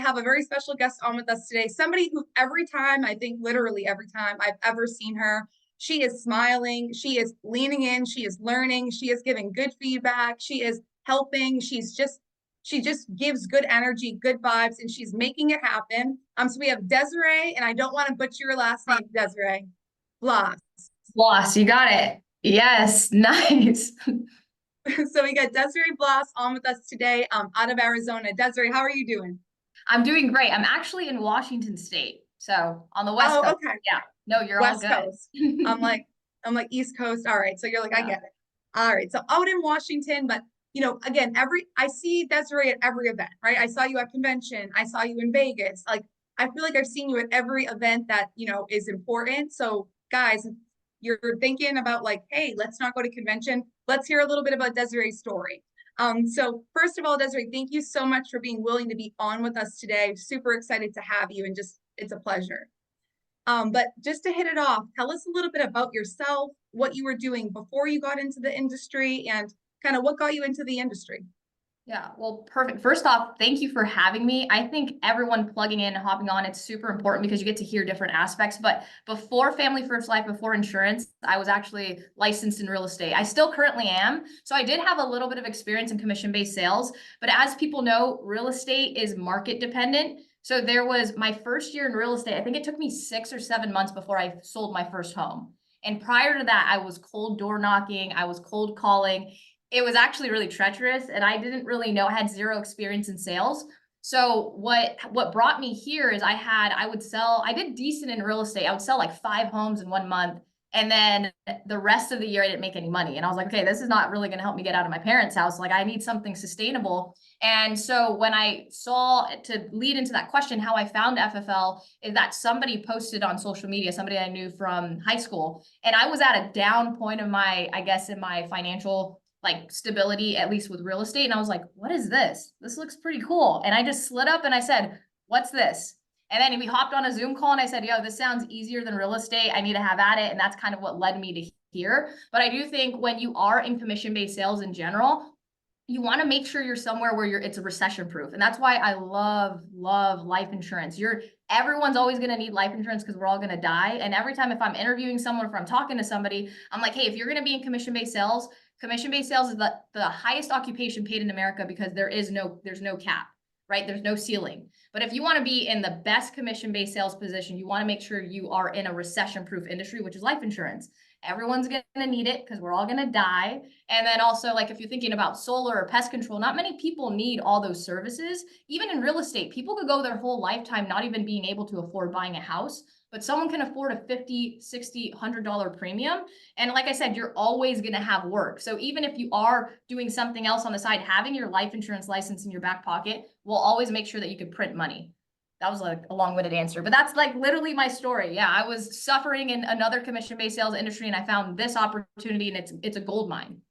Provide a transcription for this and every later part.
have a very special guest on with us today. Somebody who every time, I think literally every time I've ever seen her, she is smiling, she is leaning in, she is learning, she is giving good feedback, she is helping, she just gives good energy, good vibes, and she's making it happen. So we have Desiree, and I don't want to butcher your last name, Desiree. Blas. Loss, you got it. Yes, nice. So we got Desiree Blas on with us today, out of Arizona. Desiree, how are you doing? I'm doing great. I'm actually in Washington State, so on the West Oh, Coast. okay. Yeah, no, you're all West good. Coast. I'm like, I'm like East Coast. All right. So you're like, I Yeah. get it. All right. So out in Washington, but again, I see Desiree at every event, right? I saw you at convention. I saw you in Vegas. Like, I feel like I've seen you at every event that, is important. So guys, if you're thinking about like, hey, let's not go to convention. Let's hear a little bit about Desiree's story. So first of all, Desiree, thank you so much for being willing to be on with us today. Super excited to have you and just, it's a pleasure. But just to hit it off, tell us a little bit about yourself, what you were doing before you got into the industry, and kind of what got you into the industry. Yeah, well, perfect. First off, thank you for having me. I think everyone plugging in and hopping on, it's super important because you get to hear different aspects. But before Family First Life, before insurance, I was actually licensed in real estate. I still currently am. So I did have a little bit of experience in commission-based sales. But as people know, real estate is market dependent. So there was my first year in real estate. I think it took me 6 or 7 months before I sold my first home. And prior to that, I was cold door knocking, I was cold calling. It was actually really treacherous, and I didn't really know. I had zero experience in sales. So what brought me here is I did decent in real estate. I would sell like 5 homes in 1 month. And then the rest of the year I didn't make any money. And I was like, okay, this is not really going to help me get out of my parents' house. Like, I need something sustainable. And so when I saw, to lead into that question, how I found FFL is that somebody posted on social media, somebody I knew from high school. And I was at a down point of my, I guess, in my financial like stability, at least with real estate. And I was like, what is this? This looks pretty cool. And I just slid up and I said, what's this? And then we hopped on a Zoom call and I said, yo, this sounds easier than real estate. I need to have at it. And that's kind of what led me to here. But I do think when you are in commission-based sales in general, you want to make sure you're somewhere where it's a recession proof. And that's why I love life insurance. Everyone's always going to need life insurance because we're all going to die. And every time if I'm interviewing someone, if I'm talking to somebody, I'm like, hey, if you're going to be in commission-based sales is the highest occupation paid in America because there's no cap, right? There's no ceiling. But if you want to be in the best commission-based sales position, you want to make sure you are in a recession-proof industry, which is life insurance. Everyone's going to need it because we're all going to die. And then also, like, if you're thinking about solar or pest control, not many people need all those services. Even in real estate, people could go their whole lifetime not even being able to afford buying a house, but someone can afford a $50, $60, $100 premium. And like I said, you're always going to have work. So even if you are doing something else on the side, having your life insurance license in your back pocket will always make sure that you can print money. That was like a long-winded answer, but that's like literally my story. Yeah, I was suffering in another commission-based sales industry and I found this opportunity and it's a gold mine.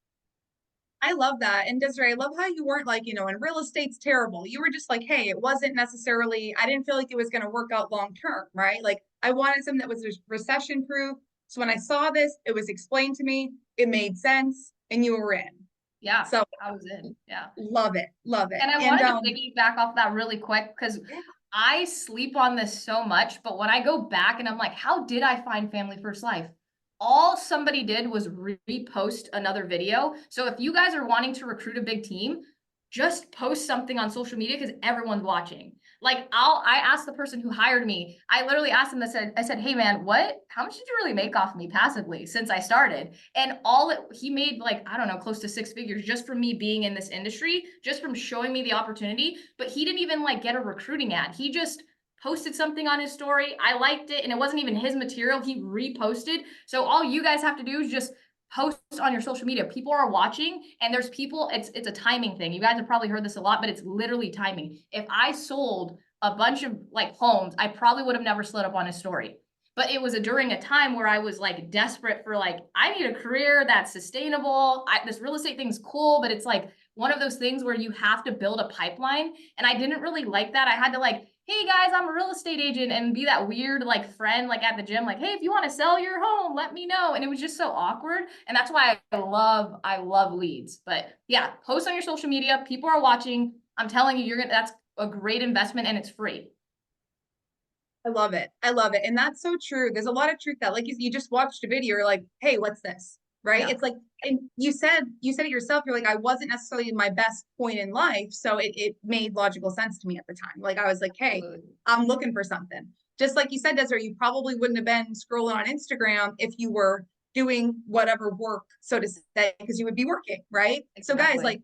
I love that. And Desiree, I love how you weren't like, and real estate's terrible. You were just like, hey, it wasn't necessarily, I didn't feel like it was going to work out long term, right? Like, I wanted something that was recession proof. So when I saw this, it was explained to me, it made sense, and you were in. Yeah, So I was in. Yeah. love it. Love it. And I And wanted to piggyback off that really quick because yeah. I sleep on this so much, but when I go back and I'm like, how did I find Family First Life? All somebody did was repost another video. So if you guys are wanting to recruit a big team, just post something on social media because everyone's watching. Like I asked the person who hired me, I literally asked him, I said, hey man, how much did you really make off me passively since I started? And he made like, I don't know, close to 6 figures just from me being in this industry, just from showing me the opportunity. But he didn't even like get a recruiting ad. He just posted something on his story. I liked it and it wasn't even his material. He reposted. So all you guys have to do is just post on your social media. People are watching and there's people, it's a timing thing. You guys have probably heard this a lot, but it's literally timing. If I sold a bunch of like homes, I probably would have never slid up on his story. But it was during a time where I was like desperate for like, I need a career that's sustainable. This real estate thing's cool, but it's like one of those things where you have to build a pipeline. And I didn't really like that. I had to like, hey guys, I'm a real estate agent and be that weird like friend like at the gym, like, hey, if you want to sell your home, let me know. And it was just so awkward. And that's why I love leads. But yeah, post on your social media. People are watching. I'm telling you, a great investment and it's free. I love it. I love it. And that's so true. There's a lot of truth that like you just watched a video, you're like, hey, what's this? Right. Yeah, It's like, and you said it yourself, you're like, I wasn't necessarily in my best point in life. So it made logical sense to me at the time. Like I was like, hey, absolutely. I'm looking for something. Just like you said, Desiree, you probably wouldn't have been scrolling on Instagram if you were doing whatever work, so to say, because you would be working, right? So guys, Exactly. like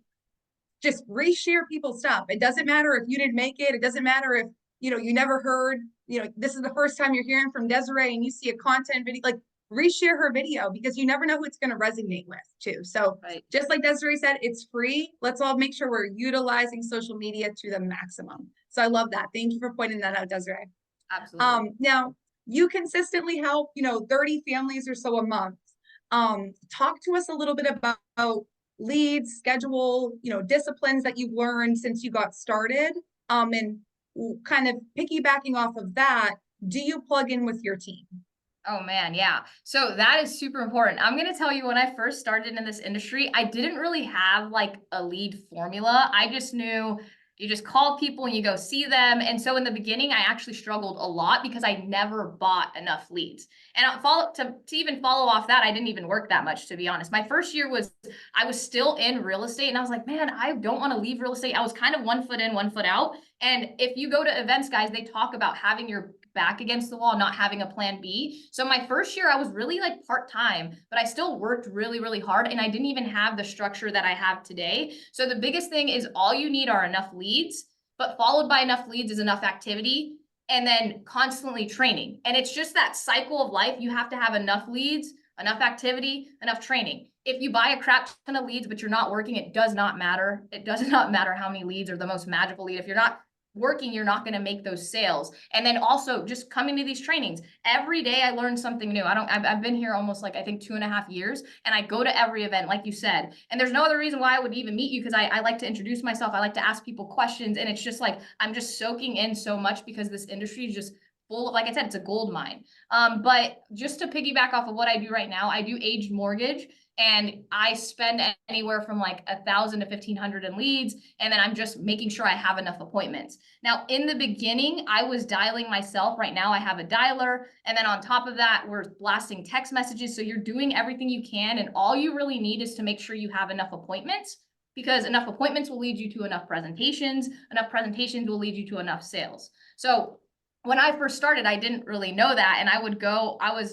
just reshare people's stuff. It doesn't matter if you didn't make it. It doesn't matter if, you never heard, this is the first time you're hearing from Desiree and you see a content video, like reshare her video because you never know who it's going to resonate with too. So Right. just like Desiree said, it's free. Let's all make sure we're utilizing social media to the maximum. So I love that. Thank you for pointing that out, Desiree. Absolutely. Now you consistently help, 30 families or so a month. Talk to us a little bit about leads, schedule, disciplines that you've learned since you got started. And kind of piggybacking off of that, do you plug in with your team? Oh man, yeah. So that is super important. I'm going to tell you, when I first started in this industry, I didn't really have like a lead formula. I just knew you just call people and you go see them. And so in the beginning, I actually struggled a lot because I never bought enough leads. And to even follow off that, I didn't even work that much, to be honest. My first year I was still in real estate and I was like, man, I don't want to leave real estate. I was kind of 1 foot in, 1 foot out. And if you go to events, guys, they talk about having your back against the wall, not having a plan B. So my first year, I was really like part-time, but I still worked really, really hard. And I didn't even have the structure that I have today. So the biggest thing is all you need are enough leads, but followed by enough leads is enough activity and then constantly training. And it's just that cycle of life. You have to have enough leads, enough activity, enough training. If you buy a crap ton of leads, but you're not working, it does not matter. It does not matter how many leads are the most magical lead. If you're not working, you're not going to make those sales. And then also just coming to these trainings every day, I learn something new. I've been here almost like, I think 2.5 years, and I go to every event, like you said, and there's no other reason why I would even meet you. Cause I like to introduce myself. I like to ask people questions. And it's just like, I'm just soaking in so much because this industry is just full of, like I said, it's a gold mine. But just to piggyback off of what I do right now, I do aged mortgage. And I spend anywhere from like 1,000 to 1,500 in leads. And then I'm just making sure I have enough appointments. Now, in the beginning, I was dialing myself. Right now, I have a dialer. And then on top of that, we're blasting text messages. So you're doing everything you can. And all you really need is to make sure you have enough appointments, because enough appointments will lead you to enough presentations. Enough presentations will lead you to enough sales. So when I first started, I didn't really know that. And I was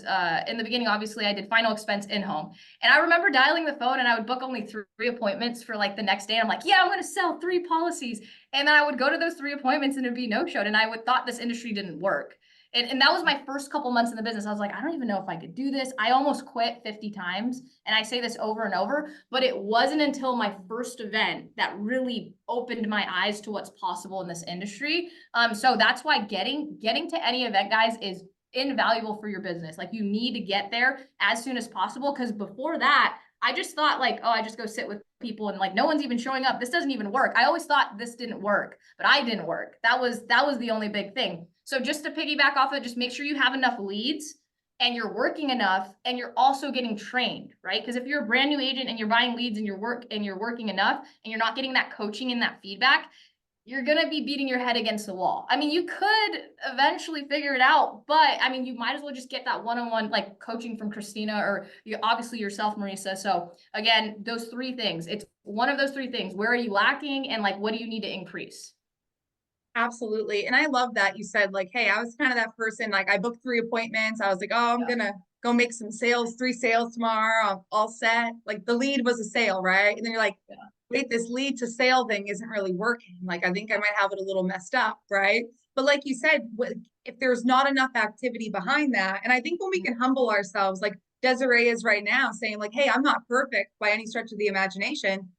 in the beginning, obviously I did final expense in home. And I remember dialing the phone and I would book only 3 appointments for like the next day. And I'm like, yeah, I'm going to sell 3 policies. And then I would go to those 3 appointments and it'd be no-showed. And I would thought this industry didn't work. And that was my first couple months in the business. I was like, I don't even know if I could do this. I almost quit 50 times. And I say this over and over, but it wasn't until my first event that really opened my eyes to what's possible in this industry. So that's why getting to any event, guys, is invaluable for your business. Like you need to get there as soon as possible. Cause before that, I just thought like, oh, I just go sit with people and like, no one's even showing up. This doesn't even work. I always thought this didn't work, but I didn't work. That was the only big thing. So just to piggyback off of it, just make sure you have enough leads and you're working enough and you're also getting trained, right? Because if you're a brand new agent and you're buying leads and you're working enough and you're not getting that coaching and that feedback, you're going to be beating your head against the wall. I mean, you could eventually figure it out, but I mean, you might as well just get that one-on-one like coaching from Christina or obviously yourself, Marisa. So again, those 3 things, it's one of those 3 things. Where are you lacking? And like, what do you need to increase? Absolutely. And I love that you said like, hey, I was kind of that person. Like I booked 3 appointments. I was like, oh, I'm Yeah. gonna go make some sales, 3 sales tomorrow. I'm all set. Like the lead was a sale, right? And then you're like, Yeah. wait, this lead to sale thing isn't really working. Like I think I might have it a little messed up, right? But like you said, if there's not enough activity behind that, and I think when we can humble ourselves, like Desiree is right now saying like, hey, I'm not perfect by any stretch of the imagination,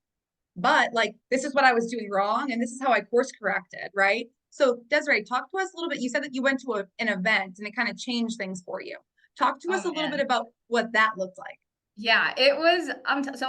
but like this is what I was doing wrong and this is how I course corrected, right? So Desiree, talk to us a little bit. You said that you went to an event and it kind of changed things for you. Talk to Oh us a little bit man. about what that looked like. Yeah, it was, so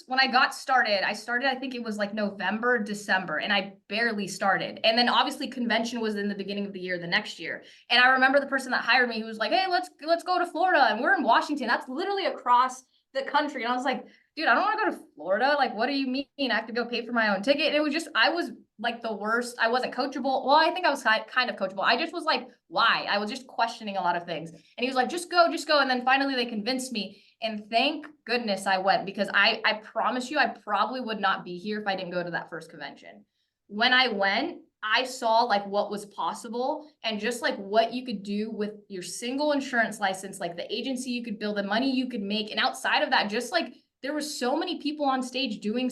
when I got started, I think it was like November, December, and I barely started. And then obviously convention was in the beginning of the year, the next year. And I remember the person that hired me who was like, hey, let's go to Florida. And we're in Washington. That's literally across the country. And I was like, dude, I don't want to go to Florida. Like, what do you mean? I have to go pay for my own ticket. And it was just, I was like the worst. I wasn't coachable. Well, I think I was kind of coachable. I just was like, why? I was just questioning a lot of things. And he was like, just go, just go. And then finally they convinced me. And thank goodness I went, because I promise you, I probably would not be here if I didn't go to that first convention. When I went, I saw like what was possible, and just like what you could do with your single insurance license, like the agency you could build, the money you could make. And outside of that, just like there were so many people on stage doing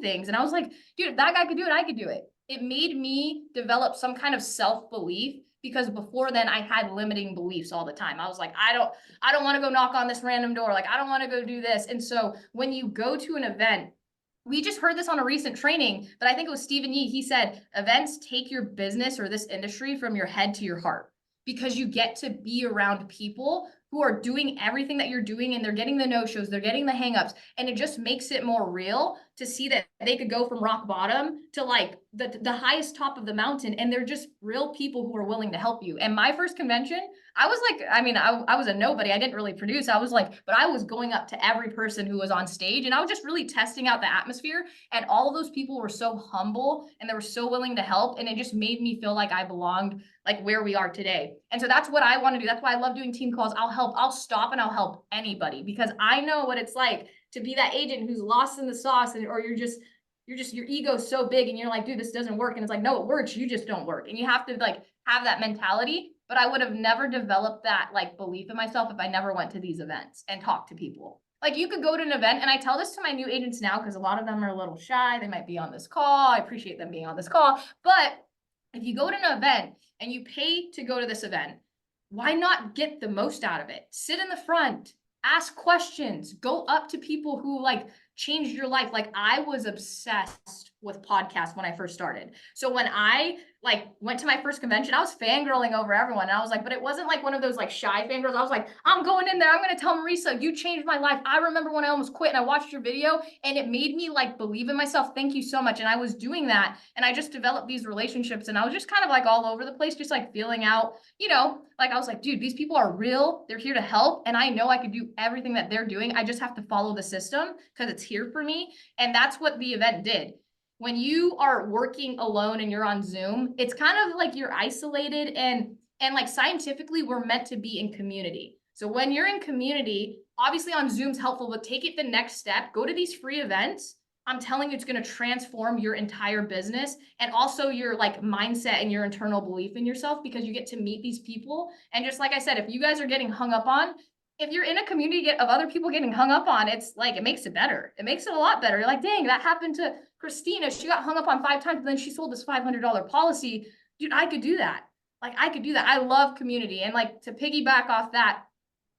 things. And I was like, dude, if that guy could do it, I could do it. It made me develop some kind of self-belief, because before then I had limiting beliefs all the time. I was like, I don't want to go knock on this random door. Like, I don't want to go do this. And so when you go to an event, we just heard this on a recent training, but I think it was Stephen Yee. He said, events take your business or this industry from your head to your heart, because you get to be around people who are doing everything that you're doing, and they're getting the no-shows, they're getting the hangups, and it just makes it more real to see that they could go from rock bottom to like the highest top of the mountain, and they're just real people who are willing to help you. And my first convention, I was like, I mean, I was a nobody. I didn't really produce. I was like, but I was going up to every person who was on stage, and I was just really testing out the atmosphere. And all of those people were so humble, and they were so willing to help. And it just made me feel like I belonged, like where we are today. And so that's what I want to do. That's why I love doing team calls. I'll help, I'll stop, and I'll help anybody, because I know what it's like to be that agent who's lost in the sauce, and or you're just your ego's so big and you're like, dude, this doesn't work. And it's like, no, it works. You just don't work. And you have to like have that mentality. But I would have never developed that like belief in myself if I never went to these events and talked to people. Like, you could go to an event, and I tell this to my new agents now, because a lot of them are a little shy. They might be on this call. I appreciate them being on this call. But if you go to an event and you pay to go to this event, why not get the most out of it? Sit in the front, ask questions, go up to people who like changed your life. Like, I was obsessed with podcasts when I first started. So when I like went to my first convention, I was fangirling over everyone. And I was like, but it wasn't like one of those like shy fangirls. I was like, I'm going in there. I'm going to tell Marisa, you changed my life. I remember when I almost quit, and I watched your video, and it made me like believe in myself. Thank you so much. And I was doing that, and I just developed these relationships, and I was just kind of like all over the place, just like feeling out, like I was like, dude, these people are real. They're here to help. And I know I could do everything that they're doing. I just have to follow the system because it's here for me. And that's what the event did. When you are working alone and you're on Zoom, it's kind of like you're isolated, and like scientifically, we're meant to be in community. So when you're in community, obviously on Zoom's helpful, but take it the next step, go to these free events. I'm telling you, it's going to transform your entire business, and also your like mindset and your internal belief in yourself, because you get to meet these people. And just like I said, if you guys are getting hung up on, if you're in a community of other people getting hung up on, it's like, it makes it better. It makes it a lot better. You're like, dang, that happened to Christina. She got hung up on 5 times, but then she sold this $500 policy. Dude, I could do that. Like, I could do that. I love community. And like, to piggyback off that,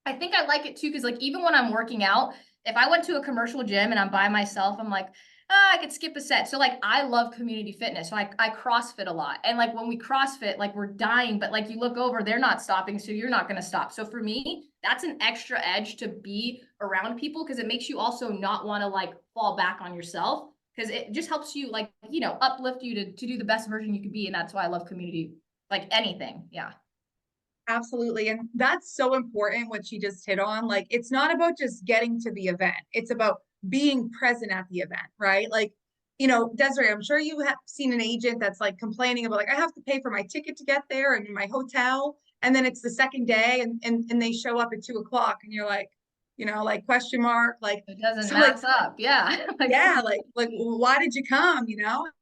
I think I like it too, because like even when I'm working out, if I went to a commercial gym and I'm by myself, I'm like, I could skip a set. So like, I love community fitness. So I CrossFit a lot. And like when we CrossFit, like we're dying, but like you look over, they're not stopping, so you're not going to stop. So for me, that's an extra edge to be around people, because it makes you also not want to like fall back on yourself, because it just helps you like, uplift you to do the best version you could be. And that's why I love community, like anything. Yeah. Absolutely. And that's so important what she just hit on. Like, it's not about just getting to the event, it's about being present at the event, right? Like, Desiree, I'm sure you have seen an agent that's like complaining about, like, I have to pay for my ticket to get there and my hotel. And then it's the second day, and they show up at 2 o'clock, and you're like, like question mark, like, It doesn't so like, max up. Yeah. Like, yeah, like why did you come,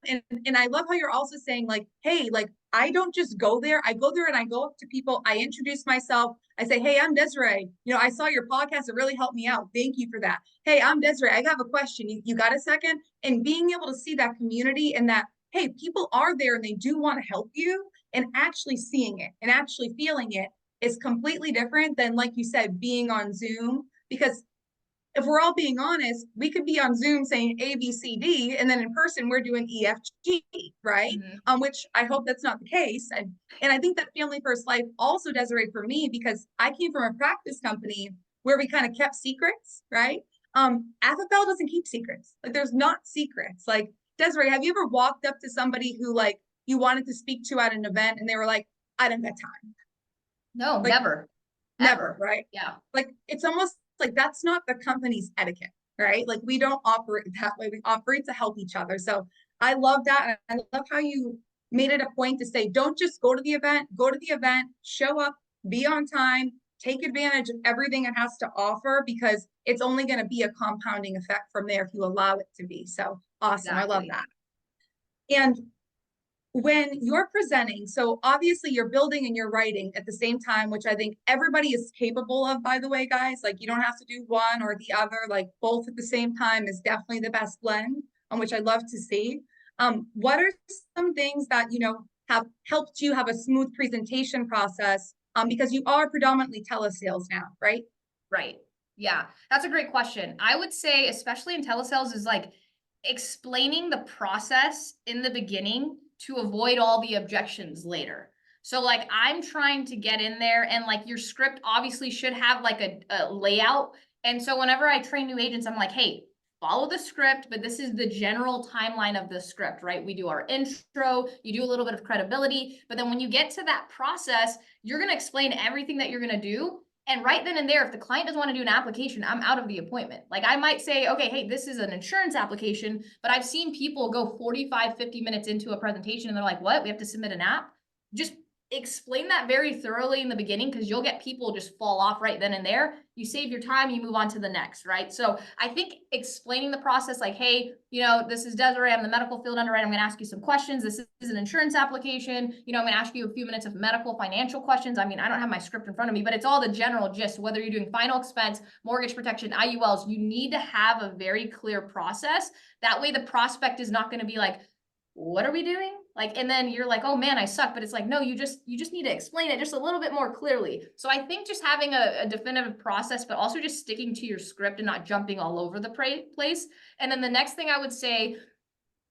and I love how you're also saying like, hey, like, I don't just go there, I go there and I go up to people, I introduce myself, I say, hey, I'm Desiree, I saw your podcast, it really helped me out, thank you for that. Hey, I'm Desiree, I have a question, you got a second? And being able to see that community, and that, hey, people are there and they do want to help you, and actually seeing it and actually feeling it is completely different than, like you said, being on Zoom. Because if we're all being honest, we could be on Zoom saying A, B, C, D, and then in person we're doing E, F, G, right? mhm. Which I hope that's not the case. And I think that Family First Life also, Desiree, for me, because I came from a practice company where we kind of kept secrets, right? FFL doesn't keep secrets. Like, there's not secrets. Like, Desiree, have you ever walked up to somebody who like you wanted to speak to at an event, and they were like, I don't got time? No, Like, never, never, ever. right? Yeah. Like, it's almost like that's not the company's etiquette, right? Like we don't operate that way. We operate to help each other. So I love that. And I love how you made it a point to say, don't just go to the event, show up, be on time, take advantage of everything it has to offer because it's only going to be a compounding effect from there if you allow it to be. So awesome. I love Exactly. that. And when you're presenting, so obviously you're building and you're writing at the same time, which I think everybody is capable of, by the way, guys. Like you don't have to do one or the other, like both at the same time is definitely the best blend, on which I love to see. What are some things that have helped you have a smooth presentation process? Because you are predominantly telesales now, right? Right. Yeah, that's a great question. I would say, especially in telesales, is like explaining the process in the beginning to avoid all the objections later. So like I'm trying to get in there and like your script obviously should have like a layout. And so whenever I train new agents, I'm like, hey, follow the script, but this is the general timeline of the script, right? We do our intro, you do a little bit of credibility, but then when you get to that process, you're going to explain everything that you're going to do. And right then and there, if the client doesn't want to do an application, I'm out of the appointment. Like I might say, okay, hey, this is an insurance application, but I've seen people go 45, 50 minutes into a presentation and they're like, what? We have to submit an app? Just explain that very thoroughly in the beginning because you'll get people just fall off right then and there. You save your time, you move on to the next, right? So I think explaining the process like, hey, this is Desiree, I'm the medical field underwriter. I'm going to ask you some questions. This is an insurance application. I'm going to ask you a few minutes of medical financial questions. I mean, I don't have my script in front of me, but it's all the general gist, whether you're doing final expense, mortgage protection, IULs, you need to have a very clear process. That way the prospect is not going to be like, what are we doing? Like, and then you're like, oh man, I suck. But it's like, no, you just need to explain it just a little bit more clearly. So I think just having a definitive process, but also just sticking to your script and not jumping all over the place. And then the next thing I would say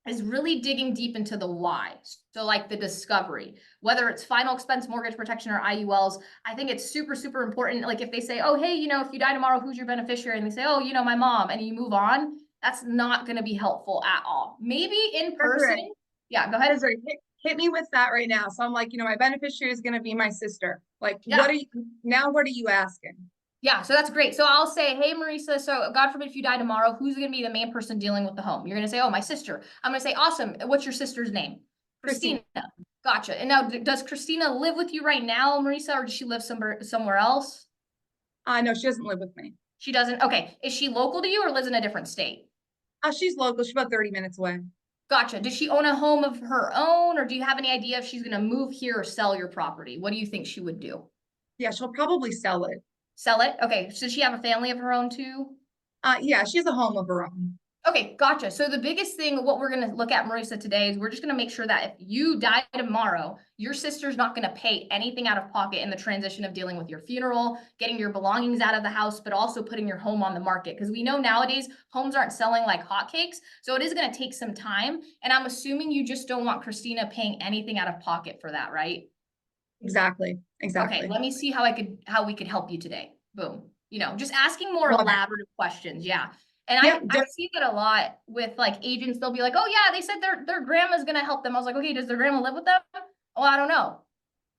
is really digging deep into the why. So like the discovery, whether it's final expense, mortgage protection, or IULs, I think it's super, super important. Like if they say, oh, hey, if you die tomorrow, who's your beneficiary? And they say, oh, my mom, and you move on, that's not going to be helpful at all. Maybe in person. Desiree, Yeah, go ahead. Desiree, hit me with that right now. So I'm like, my beneficiary is going to be my sister. Like, Yeah. what are you asking? Yeah, so that's great. So I'll say, hey, Marisa, so God forbid if you die tomorrow, who's going to be the main person dealing with the home? You're going to say, oh, my sister. I'm going to say, awesome. What's your sister's name? Christine. Christina. Gotcha. And now, does Christina live with you right now, Marisa, or does she live somewhere else? No, she doesn't live with me. She doesn't. Okay. Is she local to you or lives in a different state? She's local. She's about 30 minutes away. Gotcha. Does she own a home of her own, or do you have any idea if she's going to move here or sell your property? What do you think she would do? Yeah, she'll probably sell it. Sell it? Okay. So does she have a family of her own too? Yeah, she has a home of her own. Okay, gotcha. So the biggest thing, what we're going to look at, Marissa, today is we're just going to make sure that if you die tomorrow, your sister's not going to pay anything out of pocket in the transition of dealing with your funeral, getting your belongings out of the house, but also putting your home on the market. Because we know nowadays homes aren't selling like hotcakes. So it is going to take some time. And I'm assuming you just don't want Christina paying anything out of pocket for that, right? Exactly. Okay, Exactly. let me see how we could help you today. Boom. Just asking more Love it. elaborative questions. Yeah. And Yep. I see that a lot with like agents. They'll be like, oh yeah, they said their grandma's gonna help them. I was like, okay, does their grandma live with them? Oh, I don't know.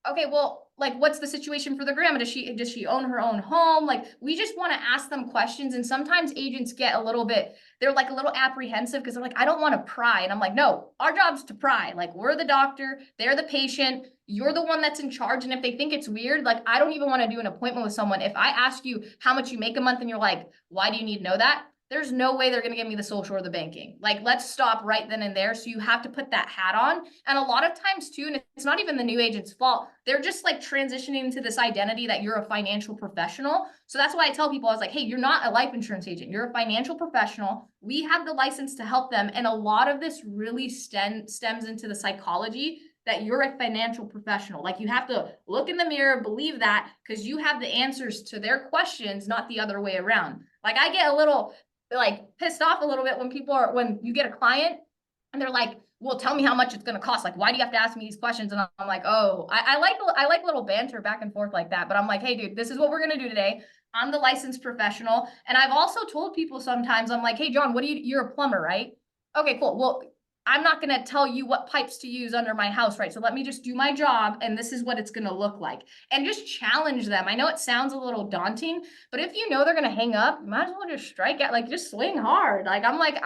Okay, well, like what's the situation for the grandma? Does she own her own home? Like we just want to ask them questions. And sometimes agents get a little bit, they're like a little apprehensive because they're like, I don't want to pry. And I'm like, no, our job's to pry. Like we're the doctor, they're the patient, you're the one that's in charge. And if they think it's weird, like I don't even want to do an appointment with someone. If I ask you how much you make a month and you're like, why do you need to know that? There's no way they're going to give me the social or the banking. Like, let's stop right then and there. So you have to put that hat on. And a lot of times too, and it's not even the new agent's fault. They're just like transitioning into this identity that you're a financial professional. So that's why I tell people, I was like, hey, you're not a life insurance agent. You're a financial professional. We have the license to help them. And a lot of this really stems into the psychology that you're a financial professional. Like you have to look in the mirror, believe that, because you have the answers to their questions, not the other way around. Like I get a little like pissed off a little bit when you get a client and they're like, well, tell me how much it's going to cost. Like, why do you have to ask me these questions? And I'm like, oh, I like little banter back and forth like that. But I'm like, hey, dude, this is what we're going to do today. I'm the licensed professional. And I've also told people sometimes, I'm like, hey, John, you're a plumber, right? Okay, cool. Well, I'm not going to tell you what pipes to use under my house, right? So let me just do my job, and this is what it's going to look like. And just challenge them. I know it sounds a little daunting, but if you know they're going to hang up, you might as well just strike out, like just swing hard. Like I'm like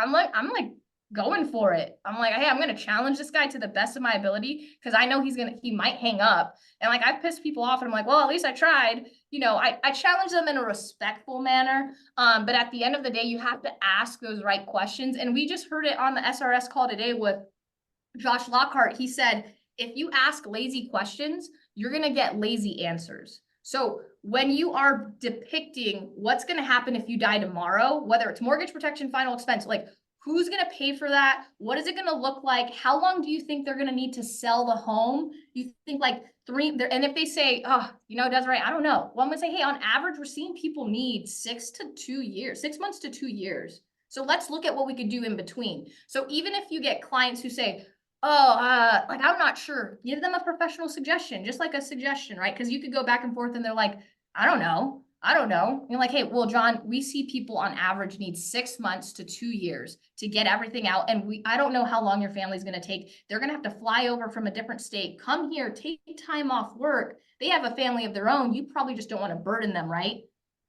going for it. I'm like, hey, I'm going to challenge this guy to the best of my ability because I know he might hang up. And like I've pissed people off, and I'm like, well, at least I tried. You know, I challenge them in a respectful manner. But at the end of the day, you have to ask those right questions. And we just heard it on the SRS call today with Josh Lockhart. He said, if you ask lazy questions, you're going to get lazy answers. So when you are depicting what's going to happen if you die tomorrow, whether it's mortgage protection, final expense, like who's going to pay for that? What is it going to look like? How long do you think they're going to need to sell the home? You think like and if they say, oh, you know, Desiree, I don't know. Well, I'm going to say, hey, on average, we're seeing people need 6 months to 2 years. So let's look at what we could do in between. So even if you get clients who say, oh, like, I'm not sure, give them a professional suggestion, just like a suggestion, right? Because you could go back and forth and they're like, I don't know. You're like, hey, well, John, we see people on average need 6 months to 2 years to get everything out. And I don't know how long your family's going to take. They're going to have to fly over from a different state, come here, take time off work. They have a family of their own. You probably just don't want to burden them, right?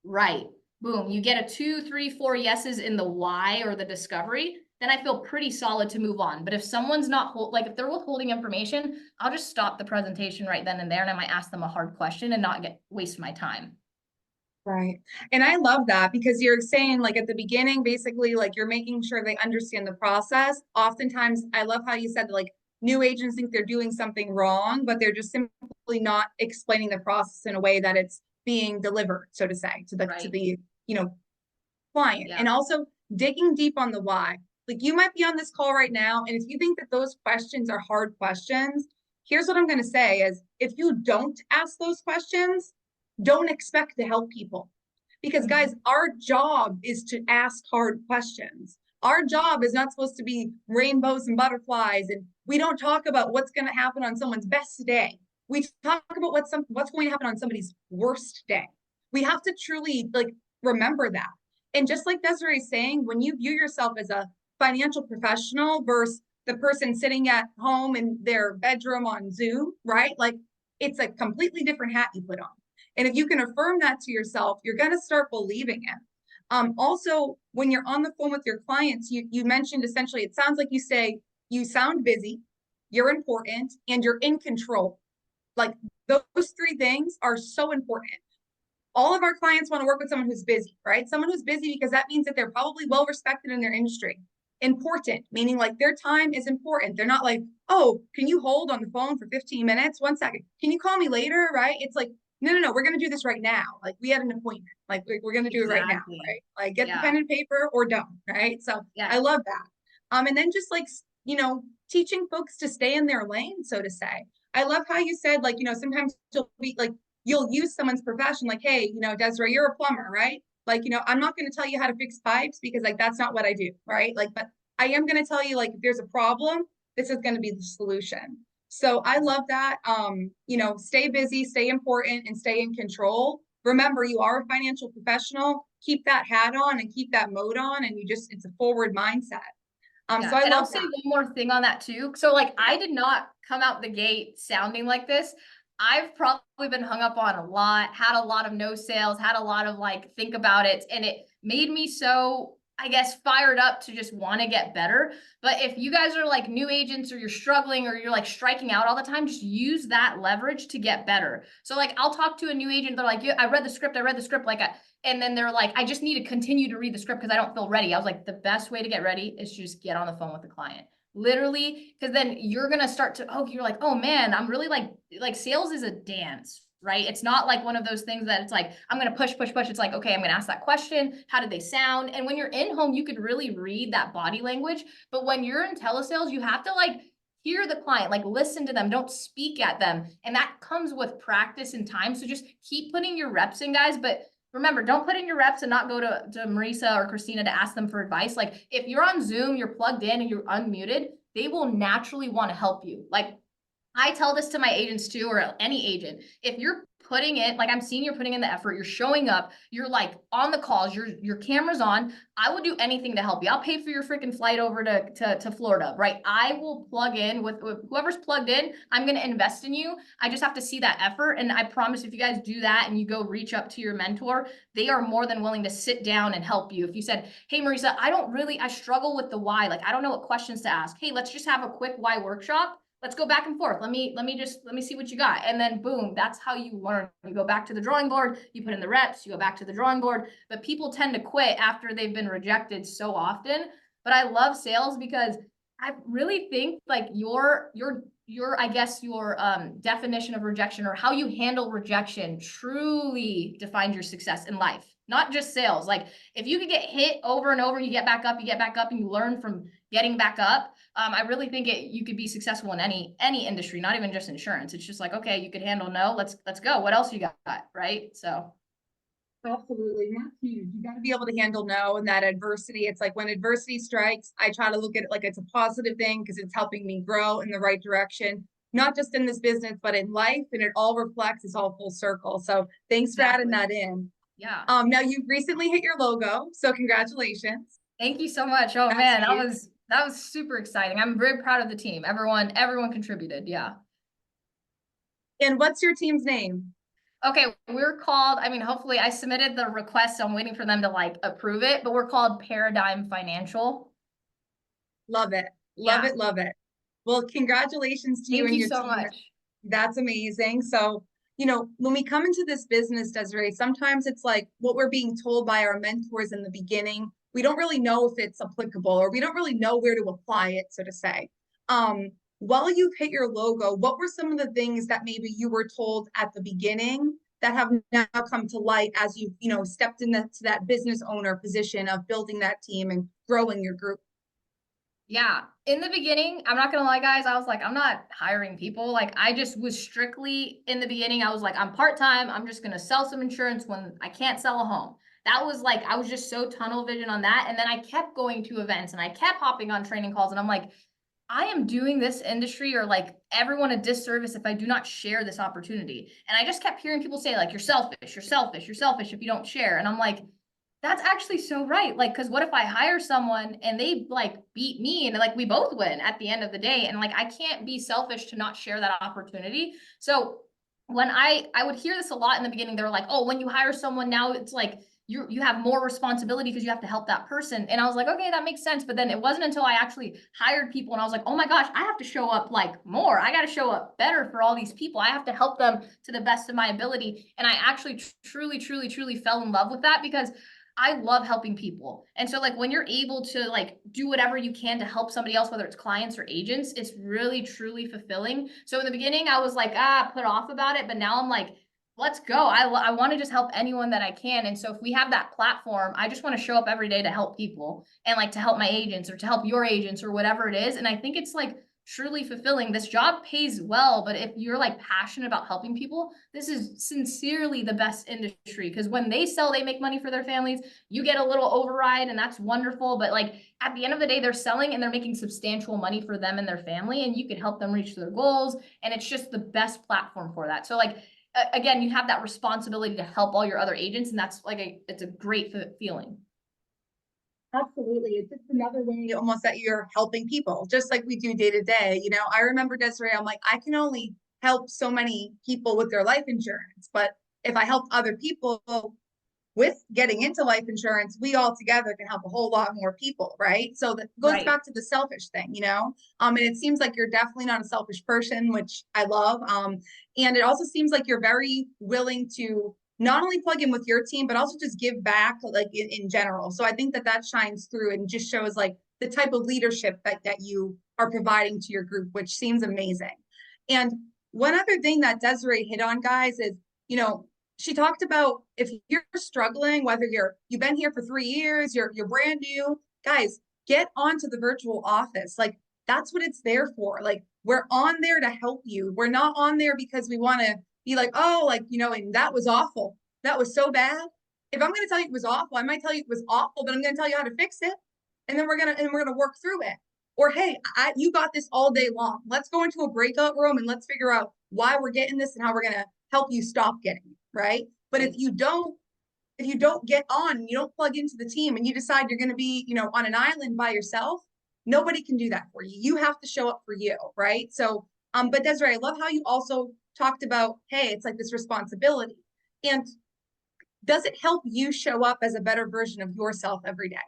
Right. Boom. You get a 2, 3, 4 yeses in the why or the discovery. Then I feel pretty solid to move on. But if someone's not like if they're withholding information, I'll just stop the presentation right then and there, and I might ask them a hard question and not waste my time. Right. And I love that because you're saying like at the beginning, basically like you're making sure they understand the process. Oftentimes, I love how you said like new agents think they're doing something wrong, but they're just simply not explaining the process in a way that it's being delivered, so to say, to the you know, client. Yeah. And also digging deep on the why. Like you might be on this call right now, and if you think that those questions are hard questions, here's what I'm going to say is if you don't ask those questions, don't expect to help people. Because guys, our job is to ask hard questions. Our job is not supposed to be rainbows and butterflies, and we don't talk about what's going to happen on someone's best day. We talk about what's going to happen on somebody's worst day. We have to truly like remember that. And just like Desiree is saying, when you view yourself as a financial professional versus the person sitting at home in their bedroom on Zoom, right? Like it's a completely different hat you put on. And if you can affirm that to yourself, you're going to start believing it. Also, when you're on the phone with your clients, you mentioned essentially, it sounds like you say you sound busy, you're important, and you're in control. Like those 3 things are so important. All of our clients want to work with someone who's busy, right? Someone who's busy because that means that they're probably well respected in their industry. Important, meaning like their time is important. They're not like, oh, can you hold on the phone for 15 minutes? 1 second. Can you call me later? Right? It's like, no, we're going to do this right now. Like we had an appointment. Like we're going to do it right now, right? Like get the pen and paper or don't, right? So I love that. And then just like, you know, teaching folks to stay in their lane, so to say. I love how you said, like, you know, sometimes you'll be like, you'll use someone's profession, like, hey, you know, Desiree, you're a plumber, right? Like, you know, I'm not going to tell you how to fix pipes because like, that's not what I do, right? Like, but I am going to tell you, like, if there's a problem, this is going to be the solution. So I love that. You know, stay busy, stay important, and stay in control. Remember, you are a financial professional. Keep that hat on and keep that mode on, and it's a forward mindset. So I and love I'll say that. one more thing on that too. So like I did not come out the gate sounding like this. I've probably been hung up on a lot, had a lot of no sales, had a lot of like think about it, and it made me so, I guess, fired up to just want to get better. But if you guys are like new agents or you're struggling or you're like striking out all the time, just use that leverage to get better. So like I'll talk to a new agent, they're like, yeah, I read the script, like and then they're like, I just need to continue to read the script because I don't feel ready. I was like, the best way to get ready is just get on the phone with the client. Literally, because then you're gonna start to, you're like, oh man, I'm really like sales is a dance, right? It's not like one of those things that it's like, I'm gonna push. It's like, okay, I'm gonna ask that question. How did they sound? And when you're in home, you could really read that body language. But when you're in telesales, you have to like hear the client, like listen to them, don't speak at them. And that comes with practice and time. So just keep putting your reps in, guys. But remember, don't put in your reps and not go to Marisa or Christina to ask them for advice. Like if you're on Zoom, you're plugged in and you're unmuted, they will naturally want to help you. Like I tell this to my agents too, or any agent, if you're putting it, like I'm seeing you're putting in the effort, you're showing up, you're like on the calls, your camera's on. I will do anything to help you. I'll pay for your freaking flight over to Florida, right? I will plug in with whoever's plugged in. I'm going to invest in you. I just have to see that effort. And I promise if you guys do that and you go reach up to your mentor, they are more than willing to sit down and help you. If you said, hey, Marisa, I struggle with the why. Like, I don't know what questions to ask. Hey, let's just have a quick why workshop. Let's go back and forth. Let me see what you got. And then boom, that's how you learn. You go back to the drawing board, you put in the reps, you go back to the drawing board. But people tend to quit after they've been rejected so often. But I love sales because I really think like I guess your definition of rejection or how you handle rejection truly defines your success in life, not just sales. Like if you could get hit over and over, you get back up, and you learn from getting back up. I really think you could be successful in any industry, not even just insurance. It's just like, okay, you could handle no, let's go. What else you got, right? So Absolutely. And that's huge. You got to be able to handle no and that adversity. It's like when adversity strikes, I try to look at it like it's a positive thing because it's helping me grow in the right direction, not just in this business, but in life. And it all reflects, it's all full circle. So thanks for adding exactly. that in. Yeah. Now you've recently hit your logo. So congratulations. Thank you so much. Oh That's man, huge. that was super exciting. I'm very proud of the team. Everyone contributed. Yeah. And what's your team's name? Okay, we're called, I mean, hopefully I submitted the request, so I'm waiting for them to like approve it, but we're called Paradigm Financial. Love it. Love Yeah. it. Love it. Well, congratulations to you Thank and you your so team. much. That's amazing. So, when we come into this business, Desiree, sometimes it's like what we're being told by our mentors in the beginning. We don't really know if it's applicable or we don't really know where to apply it, so to say. While you've hit your logo, what were some of the things that maybe you were told at the beginning that have now come to light as you've stepped into that business owner position of building that team and growing your group? Yeah. In the beginning, I'm not gonna lie, guys, I was like, I'm not hiring people. Like, I just was strictly in the beginning, I was like, I'm part-time. I'm just gonna sell some insurance when I can't sell a home. That was like, I was just so tunnel vision on that. And then I kept going to events and I kept hopping on training calls. And I'm like, I am doing this industry or like everyone a disservice if I do not share this opportunity. And I just kept hearing people say, like, you're selfish, you're selfish, you're selfish if you don't share. And I'm like, that's actually so right. Like, because what if I hire someone and they like beat me and like we both win at the end of the day? And like, I can't be selfish to not share that opportunity. So when I would hear this a lot in the beginning, they were like, oh, when you hire someone now, it's like you have more responsibility because you have to help that person. And I was like, okay, that makes sense. But then it wasn't until I actually hired people and I was like, oh my gosh, I have to show up like more. I got to show up better for all these people. I have to help them to the best of my ability. And I actually truly fell in love with that because I love helping people. And so like when you're able to like do whatever you can to help somebody else, whether it's clients or agents, it's really truly fulfilling. So in the beginning, I was like, put off about it. But now I'm like, let's go. I want to just help anyone that I can. And so if we have that platform, I just want to show up every day to help people and like to help my agents or to help your agents or whatever it is. And I think it's like truly fulfilling. This job pays well, but if you're like passionate about helping people, this is sincerely the best industry because when they sell, they make money for their families. You get a little override and that's wonderful. But like at the end of the day, they're selling and they're making substantial money for them and their family, and you can help them reach their goals. And it's just the best platform for that. So like, again, you have that responsibility to help all your other agents. And that's like, it's a great feeling. Absolutely. It's just another way almost that you're helping people, just like we do day to day. I remember Desiree, I'm like, I can only help so many people with their life insurance, but if I help other people with getting into life insurance, we all together can help a whole lot more people, right? So that goes Right. back to the selfish thing. And it seems like you're definitely not a selfish person, which I love. And it also seems like you're very willing to not only plug in with your team, but also just give back like in general. So I think that shines through and just shows like the type of leadership that you are providing to your group, which seems amazing. And one other thing that Desiree hit on, guys, is, she talked about if you're struggling, whether you've been here for 3 years, you're brand new, guys, get onto the virtual office. Like that's what it's there for. Like we're on there to help you. We're not on there because we want to be like, oh, like, and that was awful. That was so bad. If I'm going to tell you it was awful, I might tell you it was awful, but I'm going to tell you how to fix it. And then we're going to work through it. Or, hey, you got this all day long. Let's go into a breakout room and let's figure out why we're getting this and how help you stop getting it, right? But if you don't get on, you don't plug into the team and you decide you're going to be, you know, on an island by yourself, nobody can do that for you. You have to show up for you, right? So, but Desiree, I love how you also talked about, hey, it's like this responsibility. And does it help you show up as a better version of yourself every day?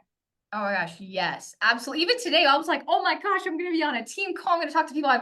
Oh my gosh, yes, absolutely. Even today, I was like, oh my gosh, I'm gonna be on a team call. I'm gonna talk to people I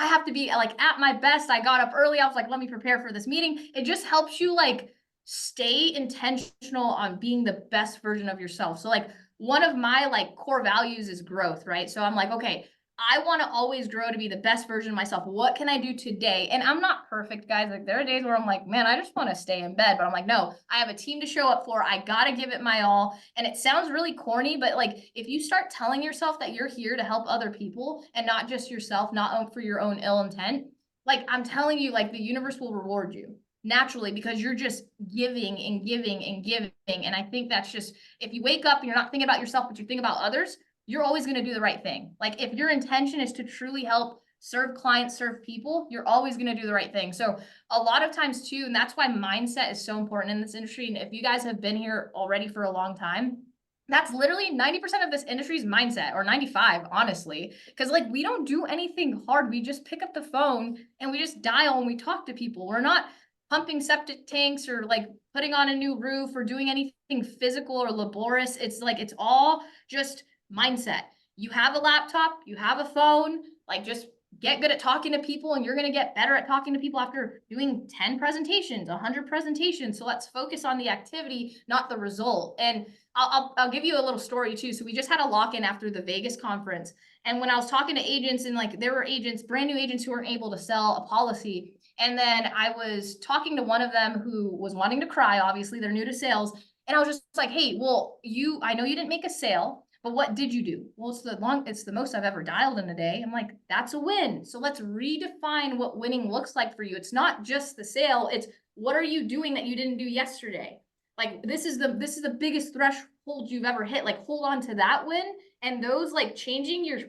have to be like at my best. I got up early. I was like, let me prepare for this meeting. It just helps you like stay intentional on being the best version of yourself. So like one of my like core values is growth, right? So I'm like, okay, I want to always grow to be the best version of myself. What can I do today? And I'm not perfect, guys. Like there are days where I'm like, man, I just want to stay in bed. But I'm like, no, I have a team to show up for. I gotta give it my all. And it sounds really corny, but like if you start telling yourself that you're here to help other people and not just yourself, not for your own ill intent, like I'm telling you, like the universe will reward you naturally because you're just giving and giving and giving. And I think that's just, if you wake up and you're not thinking about yourself, but you think about others, you're always going to do the right thing. Like if your intention is to truly help serve clients, serve people, you're always going to do the right thing. So a lot of times too, and that's why mindset is so important in this industry. And if you guys have been here already for a long time, that's literally 90% of this industry's mindset, or 95, honestly. Because like we don't do anything hard. We just pick up the phone and we just dial and we talk to people. We're not pumping septic tanks or like putting on a new roof or doing anything physical or laborious. It's like it's all just mindset. You have a laptop, you have a phone, like just get good at talking to people and you're going to get better at talking to people after doing 10 presentations, 100 presentations. So let's focus on the activity, not the result. And I'll give you a little story too. So we just had a lock-in after the Vegas conference. And when I was talking to agents and like there were agents, brand new agents who weren't able to sell a policy. And then I was talking to one of them who was wanting to cry. Obviously, they're new to sales. And I was just like, hey, well, I know you didn't make a sale, but what did you do? Well, it's the most I've ever dialed in a day. I'm like, that's a win. So let's redefine what winning looks like for you. It's not just the sale. It's what are you doing that you didn't do yesterday? Like this is the biggest threshold you've ever hit. Like hold on to that win. And those like changing your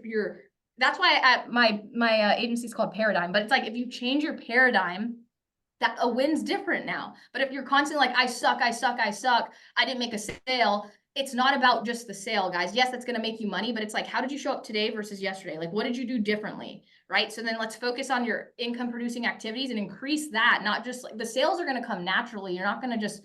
that's why at my agency is called Paradigm. But it's like if you change your paradigm, that a win's different now. But if you're constantly like, I suck, I didn't make a sale, it's not about just the sale, guys. Yes, that's going to make you money, but it's like, how did you show up today versus yesterday? Like, what did you do differently? Right. So then let's focus on your income producing activities and increase that, not just like the sales are going to come naturally. You're not going to just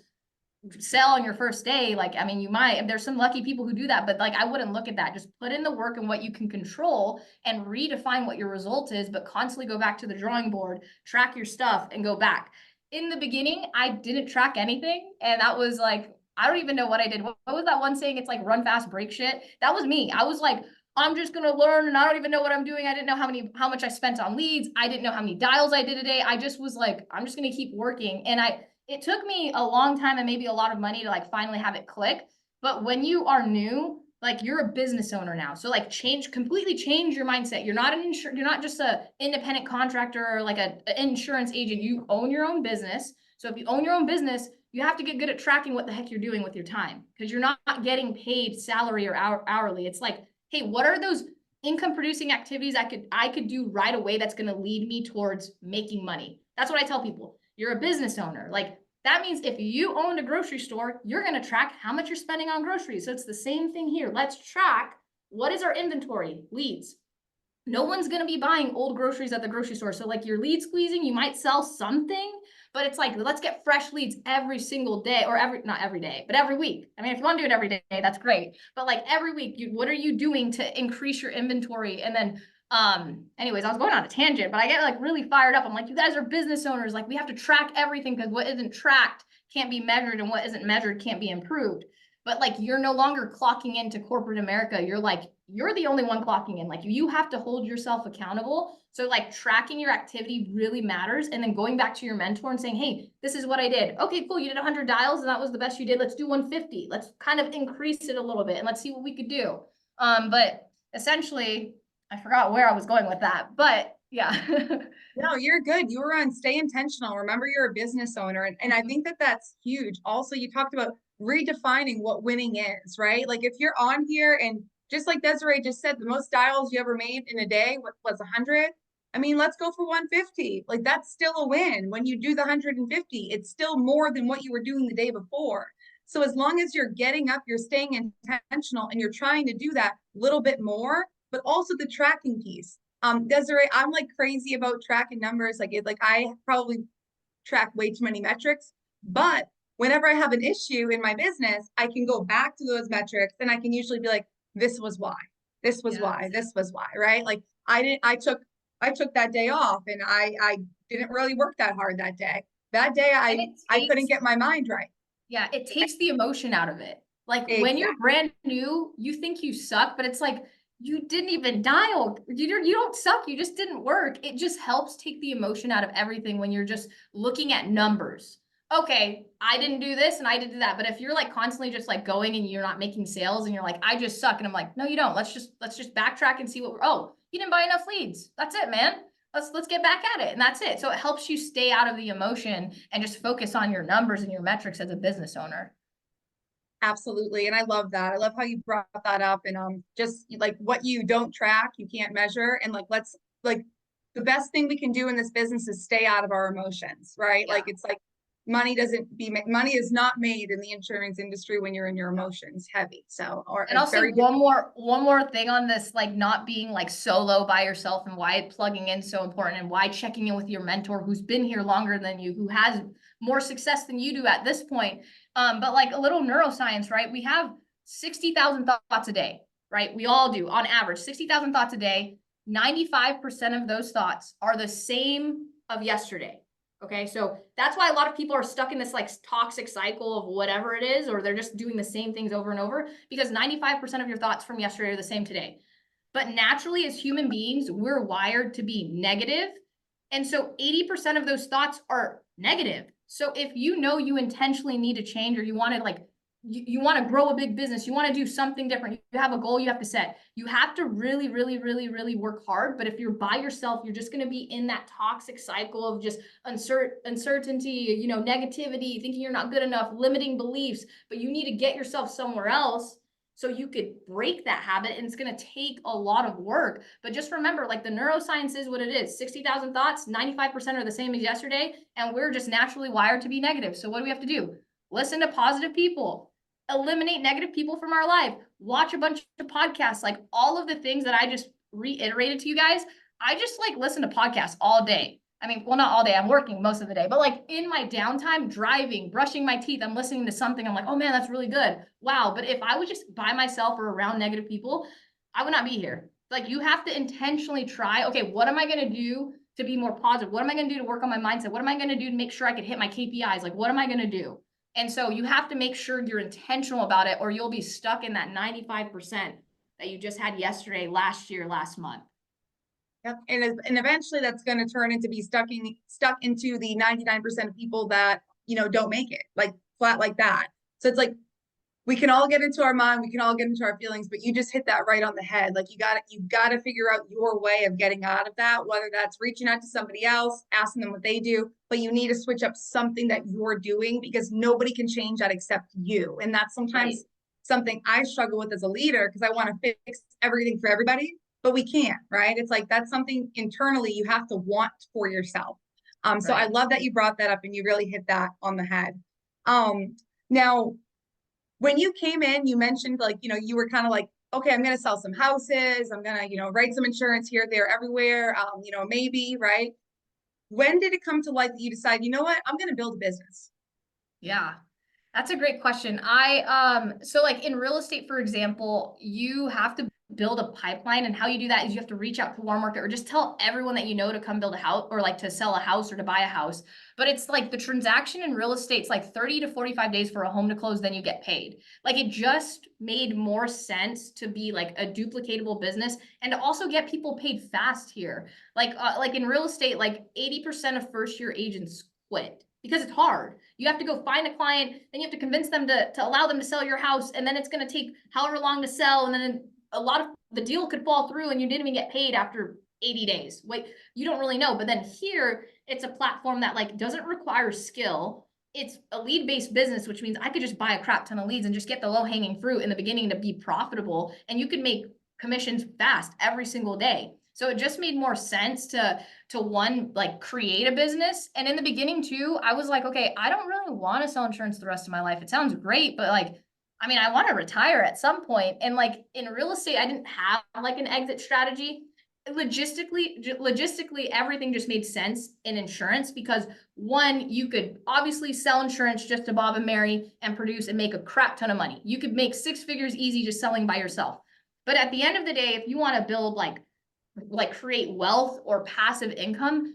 sell on your first day. Like, I mean, you might, there's some lucky people who do that, but like, I wouldn't look at that. Just put in the work and what you can control and redefine what your result is, but constantly go back to the drawing board, track your stuff and go back. In the beginning, I didn't track anything. And that was like, I don't even know what I did. What was that one saying? It's like run fast, break shit. That was me. I was like, I'm just going to learn and I don't even know what I'm doing. I didn't know how much I spent on leads. I didn't know how many dials I did a day. I just was like, I'm just going to keep working. And it took me a long time and maybe a lot of money to like finally have it click. But when you are new, like you're a business owner now. So like completely change your mindset. You're not just a independent contractor or like an insurance agent. You own your own business. So if you own your own business, you have to get good at tracking what the heck you're doing with your time because you're not getting paid salary or hourly. It's like, hey, what are those income producing activities I could do right away that's going to lead me towards making money? That's what I tell people. You're a business owner. Like that means if you own a grocery store, you're going to track how much you're spending on groceries. So it's the same thing here. Let's track what is our inventory, leads. No one's going to be buying old groceries at the grocery store. So like your lead squeezing, you might sell something, but it's like, let's get fresh leads every single day or not every day, but every week. I mean, if you want to do it every day, that's great. But like every week, what are you doing to increase your inventory? And then anyways, I was going on a tangent, but I get like really fired up. I'm like, you guys are business owners. Like we have to track everything because what isn't tracked can't be measured and what isn't measured can't be improved. But like, you're no longer clocking into corporate America. You're the only one clocking in. Like you have to hold yourself accountable. So like tracking your activity really matters. And then going back to your mentor and saying, hey, this is what I did. Okay, cool. You did 100 dials and that was the best you did. Let's do 150. Let's kind of increase it a little bit and let's see what we could do. But essentially, I forgot where I was going with that, but yeah. No, you're good. You were on stay intentional. Remember, you're a business owner. And I think that that's huge. Also, you talked about redefining what winning is, right? Like if you're on here and just like Desiree just said, the most dials you ever made in a day was 100. I mean, let's go for 150. Like that's still a win. When you do the 150, it's still more than what you were doing the day before. So as long as you're getting up, you're staying intentional and you're trying to do that little bit more, but also the tracking piece. Desiree, I'm like crazy about tracking numbers. Like I probably track way too many metrics, but whenever I have an issue in my business, I can go back to those metrics and I can usually be like, this was why, this was why, Yes. this was why, right? Like I took that day off and I didn't really work that hard that day. That day And it I couldn't takes, get my mind right. yeah, it takes the emotion out of it. Like when you're Exactly. brand new, you think you suck, but it's like you didn't even dial. You don't suck. You just didn't work. It just helps take the emotion out of everything when you're just looking at numbers. Okay, I didn't do this and I didn't do that. But if you're like constantly just like going and you're not making sales and you're like, I just suck. And I'm like, no, you don't. Let's just backtrack and see what we're, oh, you didn't buy enough leads. That's it, man. Let's get back at it. And that's it. So it helps you stay out of the emotion and just focus on your numbers and your metrics as a business owner. Absolutely. And I love that. I love how you brought that up and just like what you don't track, you can't measure. And like let's like the best thing we can do in this business is stay out of our emotions, right? Yeah. Like it's like money is not made in the insurance industry when you're in your emotions heavy. So or And I'll say very one more thing on this, like not being like solo by yourself and why plugging in so important and why checking in with your mentor who's been here longer than you, who has more success than you do at this point. But like a little neuroscience, right? We have 60,000 thoughts a day, right? We all do on average, 60,000 thoughts a day. 95% of those thoughts are the same of yesterday. Okay, so that's why a lot of people are stuck in this like toxic cycle of whatever it is, or they're just doing the same things over and over because 95% of your thoughts from yesterday are the same today. But naturally, as human beings, we're wired to be negative. And so 80% of those thoughts are negative. So if you know you intentionally need to change or you want to like you want to grow a big business, you want to do something different, you have a goal you have to set. You have to really, really, really, really work hard. But if you're by yourself, you're just going to be in that toxic cycle of just uncertainty, negativity, thinking you're not good enough, limiting beliefs. But you need to get yourself somewhere else so you could break that habit. And it's going to take a lot of work. But just remember, like the neuroscience is what it is. 60,000 thoughts, 95% are the same as yesterday. And we're just naturally wired to be negative. So what do we have to do? Listen to positive people, eliminate negative people from our life, watch a bunch of podcasts, like all of the things that I just reiterated to you guys. I just like listen to podcasts all day. I mean, well, not all day. I'm working most of the day, but like in my downtime, driving, brushing my teeth, I'm listening to something. I'm like, oh man, that's really good. Wow. But if I was just by myself or around negative people, I would not be here. Like you have to intentionally try, okay, what am I going to do to be more positive? What am I going to do to work on my mindset? What am I going to do to make sure I can hit my KPIs? Like, what am I going to do? And so you have to make sure you're intentional about it, or you'll be stuck in that 95% that you just had yesterday, last year, last month. Yep. And eventually that's going to turn into be stuck into the 99% of people that, don't make it like flat like that. So it's like we can all get into our mind, we can all get into our feelings, but you just hit that right on the head. Like you got to figure out your way of getting out of that, whether that's reaching out to somebody else, asking them what they do, but you need to switch up something that you're doing because nobody can change that except you. And that's Right. sometimes something I struggle with as a leader because I want to fix everything for everybody, but we can't, right? It's like that's something internally you have to want for yourself. So I Right. love that you brought that up and you really hit that on the head. Now when you came in, you mentioned like, you were kind of like, okay, I'm going to sell some houses. I'm going to, write some insurance here, there, everywhere. Maybe, right? When did it come to light that you decide, you know what, I'm going to build a business? Yeah. That's a great question. So like in real estate, for example, you have to build a pipeline, and how you do that is you have to reach out to warm market or just tell everyone that you know to come build a house or like to sell a house or to buy a house. But it's like the transaction in real estate, it's like 30 to 45 days for a home to close, then you get paid. Like it just made more sense to be like a duplicatable business and to also get people paid fast here. Like in real estate, like 80% of first year agents quit because it's hard. You have to go find a client, then you have to convince them to allow them to sell your house, and then it's going to take however long to sell, and then a lot of the deal could fall through and you didn't even get paid after 80 days. Wait, you don't really know. But then here, it's a platform that like doesn't require skill. It's a lead-based business, which means I could just buy a crap ton of leads and just get the low-hanging fruit in the beginning to be profitable, and you can make commissions fast every single day. So it just made more sense to one, like create a business. And in the beginning too, I was like, okay, I don't really want to sell insurance the rest of my life. It sounds great, but like, I mean, I want to retire at some point. And like in real estate, I didn't have like an exit strategy. Logistically, everything just made sense in insurance because one, you could obviously sell insurance just to Bob and Mary and produce and make a crap ton of money. You could make 6 figures easy just selling by yourself. But at the end of the day, if you want to build like create wealth or passive income,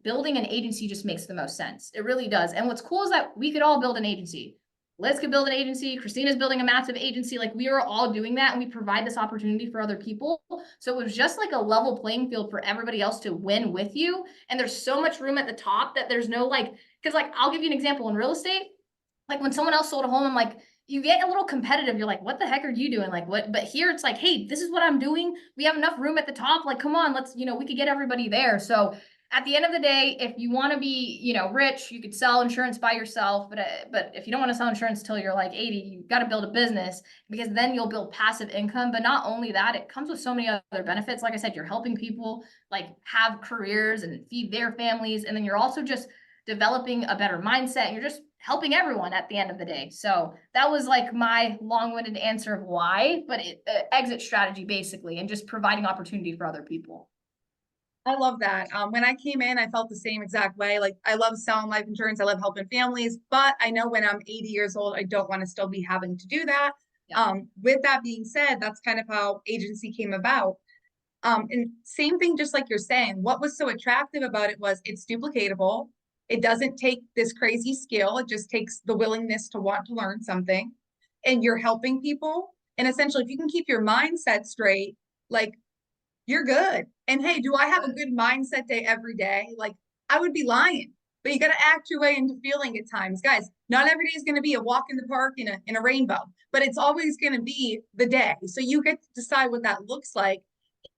building an agency just makes the most sense. It really does. And what's cool is that we could all build an agency. Liz could build an agency. Christina's building a massive agency. Like we are all doing that, and we provide this opportunity for other people. So it was just like a level playing field for everybody else to win with you. And there's so much room at the top that there's no like, because like I'll give you an example in real estate. Like when someone else sold a home, I'm like, you get a little competitive. You're like, what the heck are you doing? Like what? But here it's like, hey, this is what I'm doing. We have enough room at the top. Like, come on, let's, we could get everybody there. So at the end of the day, if you want to be, rich, you could sell insurance by yourself. But if you don't want to sell insurance till you're like 80, you've got to build a business because then you'll build passive income. But not only that, it comes with so many other benefits. Like I said, you're helping people like have careers and feed their families. And then you're also just developing a better mindset. You're just helping everyone at the end of the day. So that was like my long-winded answer of why, but exit strategy basically, and just providing opportunity for other people. I love that. When I came in, I felt the same exact way. Like I love selling life insurance. I love helping families, but I know when I'm 80 years old, I don't want to still be having to do that. Yeah. With that being said, that's kind of how agency came about. And same thing, just like you're saying, what was so attractive about it was it's duplicatable. It doesn't take this crazy skill. It just takes the willingness to want to learn something. And you're helping people. And essentially, if you can keep your mindset straight, like you're good. And hey, do I have a good mindset day every day? Like I would be lying, but you got to act your way into feeling at times, guys. Not every day is going to be a walk in the park in a rainbow, but it's always going to be the day. So you get to decide what that looks like.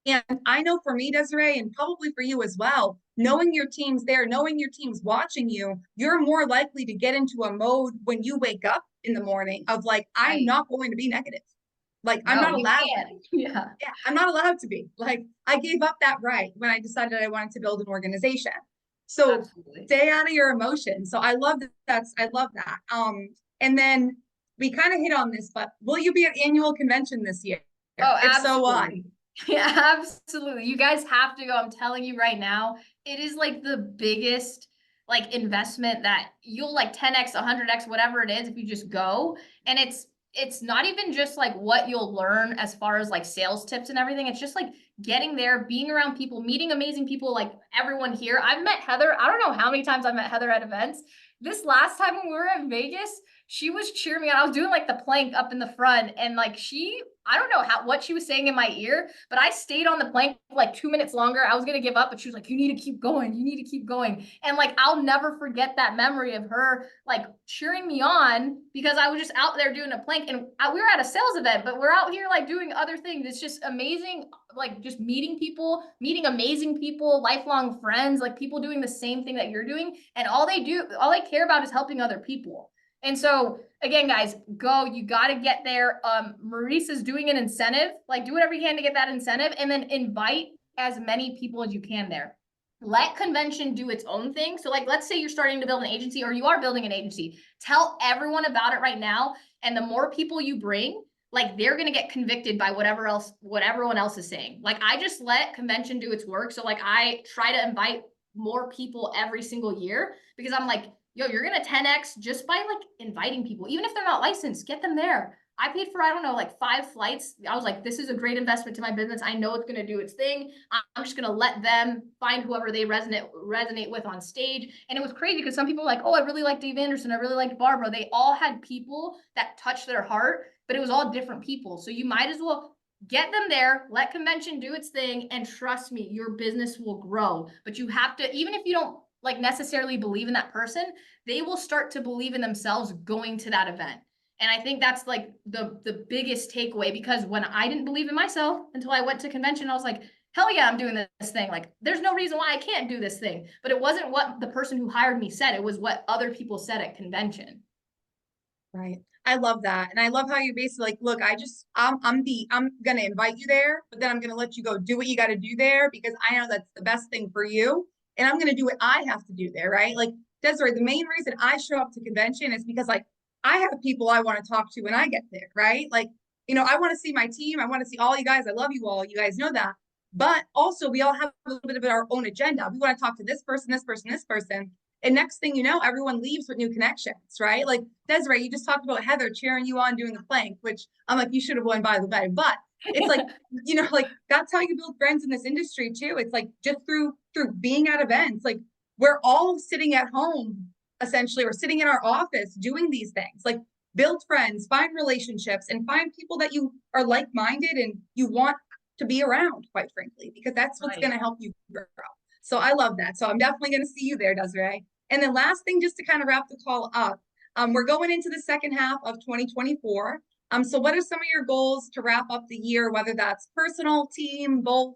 And I know for me, Desiree, and probably for you as well, knowing your team's there, knowing your team's watching you, you're more likely to get into a mode when you wake up in the morning of like, I'm Right. not going to be negative. Like I'm No, not you allowed to can't. be. Yeah. Yeah, I'm not allowed to be. Like I gave up that right when I decided I wanted to build an organization. So Absolutely. stay out of your emotions. So I love that. I love that. And then we kind of hit on this, but will you be at annual convention this year? Oh, If so, why? absolutely. Yeah, absolutely. You guys have to go. I'm telling you right now, it is like the biggest like investment that you'll like 10x, 100x, whatever it is, if you just go. And it's not even just like what you'll learn as far as like sales tips and everything. It's just like getting there, being around people, meeting amazing people like everyone here. I've met Heather. I don't know how many times I've met Heather at events. This last time when we were in Vegas, she was cheering me on. I was doing like the plank up in the front, and like I don't know what she was saying in my ear, but I stayed on the plank for like 2 minutes longer. I was gonna give up, but she was like, "You need to keep going. You need to keep going." And like I'll never forget that memory of her like cheering me on because I was just out there doing a plank, and we were at a sales event, but we're out here like doing other things. It's just amazing, like just meeting people, meeting amazing people, lifelong friends, like people doing the same thing that you're doing, and all they care about is helping other people. And so again, guys, go. You got to get there. Maurice is doing an incentive. Like, do whatever you can to get that incentive, and then invite as many people as you can there. Let convention do its own thing. So, like, let's say you're starting to build an agency, or you are building an agency. Tell everyone about it right now, and the more people you bring, like they're gonna get convicted by what everyone else is saying. Like, I just let convention do its work. So, like, I try to invite more people every single year because I'm like, yo, you're gonna 10x just by like inviting people, even if they're not licensed, get them there. I paid for, I don't know, like 5 flights. I was like, this is a great investment to my business. I know it's gonna do its thing. I'm just gonna let them find whoever they resonate with on stage. And it was crazy because some people were like, oh, I really like Dave Anderson. I really liked Barbara. They all had people that touched their heart, but it was all different people. So you might as well get them there, let convention do its thing, and trust me, your business will grow. But you have to, even if you don't like necessarily believe in that person, they will start to believe in themselves going to that event. And I think that's like the biggest takeaway, because when I didn't believe in myself until I went to convention, I was like, hell yeah, I'm doing this thing. Like, there's no reason why I can't do this thing. But it wasn't what the person who hired me said. It was what other people said at convention. Right. I love that. And I love how you basically like, look, I'm gonna invite you there, but then I'm gonna let you go do what you gotta do there because I know that's the best thing for you. And I'm gonna do what I have to do there, right? Like Desiree, the main reason I show up to convention is because like I have people I want to talk to when I get there, right? Like, I want to see my team, I want to see all you guys. I love you all. You guys know that. But also we all have a little bit of our own agenda. We want to talk to this person, this person, this person. And next thing you know, everyone leaves with new connections, right? Like Desiree, you just talked about Heather cheering you on doing the plank, which I'm like, you should have won by the way. But it's like, like that's how you build friends in this industry too. It's like just through being at events. Like we're all sitting at home, essentially, or sitting in our office doing these things. Like build friends, find relationships, and find people that you are like-minded and you want to be around, quite frankly, because that's what's Right. going to help you grow. So I love that. So I'm definitely going to see you there, Desiree. And then last thing, just to kind of wrap the call up, we're going into the second half of 2024. So what are some of your goals to wrap up the year, whether that's personal, team, both?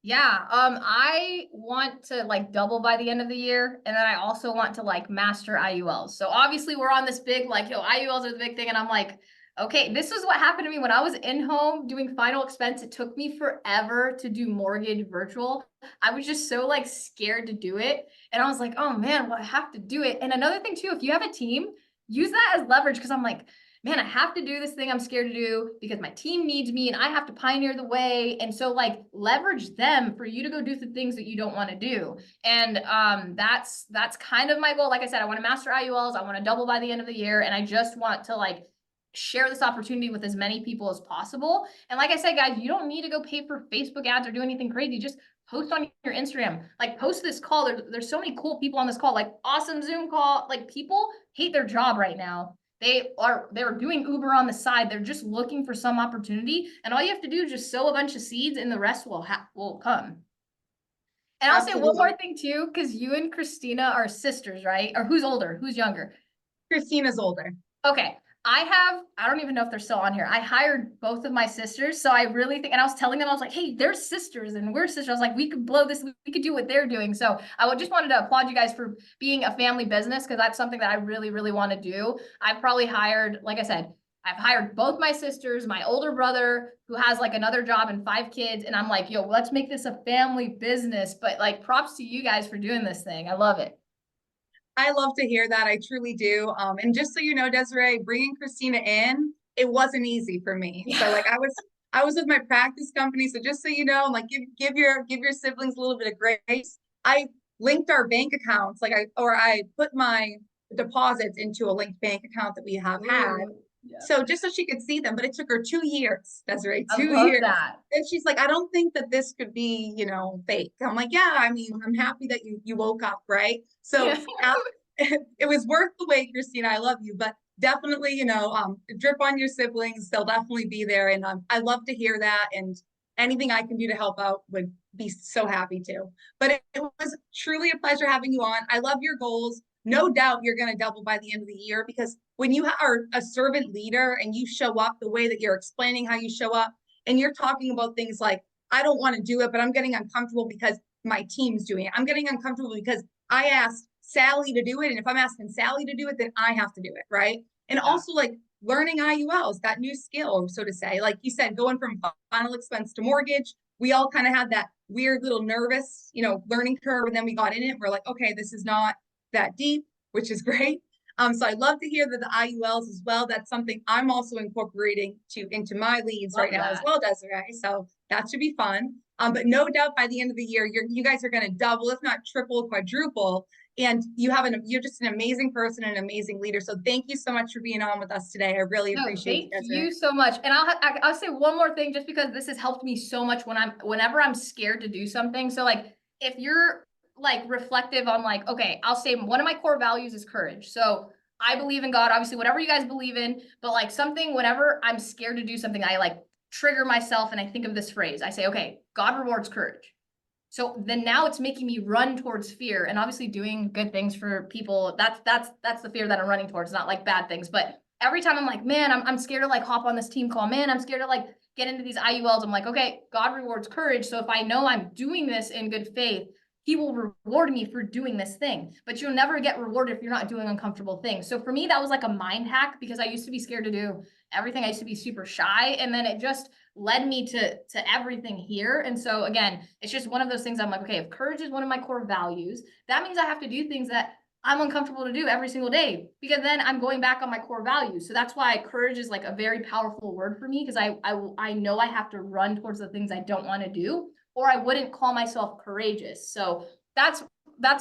Yeah, I want to like double by the end of the year, and then I also want to like master IULs. So obviously we're on this big like, IULs are the big thing, and I'm like, okay, this is what happened to me when I was in home doing final expense. It took me forever to do mortgage virtual. I was just so like scared to do it, and I was like, oh man, well I have to do it. And another thing too, if you have a team, use that as leverage because I'm like, man, I have to do this thing I'm scared to do because my team needs me and I have to pioneer the way. And so like leverage them for you to go do the things that you don't want to do. And that's kind of my goal. Like I said, I want to master IULs. I want to double by the end of the year. And I just want to like share this opportunity with as many people as possible. And like I said, guys, you don't need to go pay for Facebook ads or do anything crazy. Just post on your Instagram, like post this call. There's so many cool people on this call, like awesome Zoom call. Like people hate their job right now. They're doing Uber on the side. They're just looking for some opportunity. And all you have to do is just sow a bunch of seeds and the rest will come. And I'll say one Absolutely. more thing too, because you and Christina are sisters, right? Or who's older? Who's younger? Christina's older. Okay. I don't even know if they're still on here. I hired both of my sisters. So I really think, and I was telling them, I was like, hey, they're sisters and we're sisters. I was like, we could blow this, we could do what they're doing. So I just wanted to applaud you guys for being a family business because that's something that I really, really want to do. I've probably hired, like I said, I've hired both my sisters, my older brother who has like another job and 5 kids. And I'm like, yo, let's make this a family business. But like props to you guys for doing this thing. I love it. I love to hear that. I truly do. And just so you know, Desiree, bringing Christina in, it wasn't easy for me. So like I was with my practice company. So just so you know, like give your siblings a little bit of grace. I linked our bank accounts, I put my deposits into a linked bank account that we have had. Ooh, yeah. So just so she could see them, but it took her 2 years, Desiree, I two love years. that. And she's like, I don't think that this could be, fake. I'm like, yeah, I mean, I'm happy that you woke up, right? So it was worth the wait, Christina. I love you, but definitely, drip on your siblings. They'll definitely be there. And I love to hear that. And anything I can do to help out would be so happy to. But it was truly a pleasure having you on. I love your goals. No doubt you're going to double by the end of the year because when you are a servant leader and you show up the way that you're explaining how you show up, and you're talking about things like, I don't want to do it, but I'm getting uncomfortable because my team's doing it. I'm getting uncomfortable because I asked Sally to do it. And if I'm asking Sally to do it, then I have to do it. Right. And Yeah. also like learning IULs, that new skill, so to say, like you said, going from final expense to mortgage, we all kind of had that weird little nervous, learning curve. And then we got in it. We're like, okay, this is not that deep, which is great. So I'd love to hear that the IULs as well. That's something I'm also incorporating into my leads right Love now as that. well, Desiree. So that should be fun. But no doubt by the end of the year, you guys are going to double, if not triple, quadruple. And you're just an amazing person and an amazing leader. So thank you so much for being on with us today. I really No, appreciate you, thank Desiree. you so much. And I'll say one more thing just because this has helped me so much whenever I'm scared to do something. So like if you're like reflective on like, okay, I'll say one of my core values is courage. So I believe in God, obviously, whatever you guys believe in, but like something, whenever I'm scared to do something, I like trigger myself and I think of this phrase. I say, okay, God rewards courage. So then now it's making me run towards fear and obviously doing good things for people. That's the fear that I'm running towards, not like bad things. But every time I'm like, man, I'm scared to like hop on this team call. Man, I'm scared to like get into these IULs. I'm like, okay, God rewards courage. So if I know I'm doing this in good faith, he will reward me for doing this thing, but you'll never get rewarded if you're not doing uncomfortable things. So for me, that was like a mind hack because I used to be scared to do everything. I used to be super shy, and then it just led me to everything here. And so again, it's just one of those things I'm like, okay, if courage is one of my core values, that means I have to do things that I'm uncomfortable to do every single day, because then I'm going back on my core values. So that's why courage is like a very powerful word for me, because I know I have to run towards the things I don't want to do, or I wouldn't call myself courageous. So that's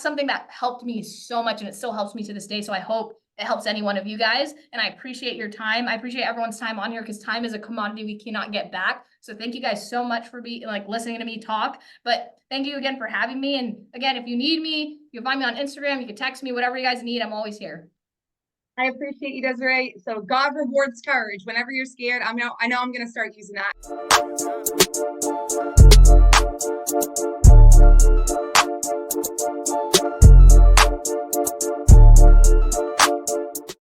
something that helped me so much, and it still helps me to this day. So I hope it helps any one of you guys. And I appreciate your time. I appreciate everyone's time on here, because time is a commodity we cannot get back. So thank you guys so much for being like listening to me talk. But thank you again for having me. And again, if you need me, you can find me on Instagram, you can text me, whatever you guys need. I'm always here. I appreciate you, Desiree. So God rewards courage. Whenever you're scared, I know I'm going to start using that.